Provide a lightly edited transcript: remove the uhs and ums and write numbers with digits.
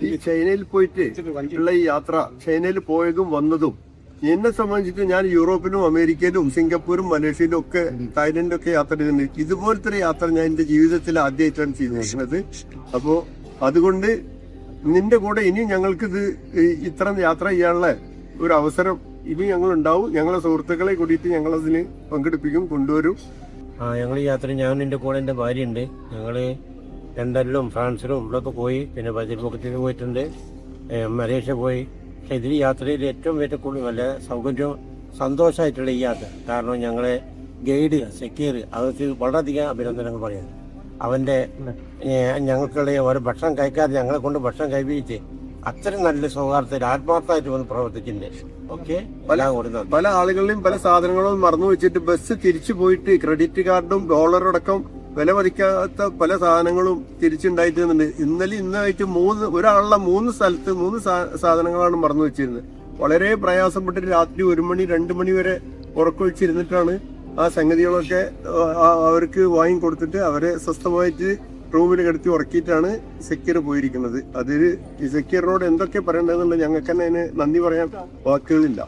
ഈ ചൈനയിൽ പോയിട്ട് ഉള്ള ഈ യാത്ര, ചൈനയിൽ പോയതും വന്നതും എന്നെ സംബന്ധിച്ചിട്ട് ഞാൻ യൂറോപ്പിലും അമേരിക്കയിലും സിംഗപ്പൂരും മലേഷ്യയിലും ഒക്കെ തായ്ലൻഡിലും ഒക്കെ യാത്ര ചെയ്തിട്ടുണ്ട്. ഇതുപോലത്തെ ഒരു യാത്ര ഞാൻ എന്റെ ജീവിതത്തിൽ ആദ്യമായിട്ടാണ് ചെയ്തിരിക്കുന്നത്. അപ്പോ അതുകൊണ്ട് നിന്റെ കൂടെ ഇനി ഞങ്ങൾക്കിത് ഇത്തരം യാത്ര ചെയ്യാനുള്ള ഒരു അവസരം ഇനി ഞങ്ങൾ ഉണ്ടാവും. ഞങ്ങളെ സുഹൃത്തുക്കളെ കൂടിയിട്ട് ഞങ്ങളതിന് പങ്കെടുപ്പിക്കും, കൊണ്ടുവരും. ഞങ്ങൾ ഈ യാത്ര ഞാൻ എൻ്റെ കൂടെ എൻ്റെ ഭാര്യയുണ്ട്. ഞങ്ങള് ലണ്ടനിലും ഫ്രാൻസിലും ഇവിടെയൊക്കെ പോയി, പിന്നെ ബജറ്റ് പോയിട്ടുണ്ട്, മലേഷ്യ പോയി. പക്ഷെ ഇതിൽ യാത്രയിൽ ഏറ്റവും കൂടുതൽ നല്ല സൗകര്യവും സന്തോഷമായിട്ടുള്ള ഈ യാത്ര. കാരണം ഞങ്ങളെ ഗൈഡ് സെക്യൂർ അവർക്ക് വളരെയധികം അഭിനന്ദനങ്ങൾ പറയാം. അവന്റെ ഞങ്ങൾക്കുള്ള ഓരോ ഭക്ഷണം കഴിക്കാതെ ഞങ്ങളെ കൊണ്ട് ഭക്ഷണം കഴിപ്പിച്ച് അത്രയും നല്ല സൗഹാർദ്ദത്തിൽ ആത്മാർത്ഥമായിട്ട് വന്ന് പ്രവർത്തിച്ചിട്ടുണ്ട്. ഓക്കെ, പല ആളുകളിലും പല സാധനങ്ങളും മറന്നു വെച്ചിട്ട് ബസ് തിരിച്ചു പോയിട്ട് ക്രെഡിറ്റ് കാർഡും ഡോളറടക്കം വില മതിക്കാത്ത പല സാധനങ്ങളും തിരിച്ചുണ്ടായിട്ടുണ്ട്. ഇന്നായിട്ട് ഒരാളുടെ 3 സ്ഥലത്ത് 3 സാധനങ്ങളാണ് മറന്നു വെച്ചിരുന്നത്. വളരെ പ്രയാസപ്പെട്ട് രാത്രി 1 മണി 2 മണി വരെ ഉറക്കൊഴിച്ചിരുന്നിട്ടാണ് ആ സംഗതികളൊക്കെ അവർക്ക് വാങ്ങിക്കൊടുത്തിട്ട് അവരെ സ്വസ്ഥമായിട്ട് റൂമിൽ കിടത്തി ഉറക്കിയിട്ടാണ് സെക്യൂർ പോയിരിക്കുന്നത്. അതിൽ ഈ സെക്യൂറിനോട് എന്തൊക്കെ പറയേണ്ടതെന്നുള്ളത് ഞങ്ങൾക്ക് തന്നെ അതിന് നന്ദി പറയാൻ വാക്കുകളില്ല.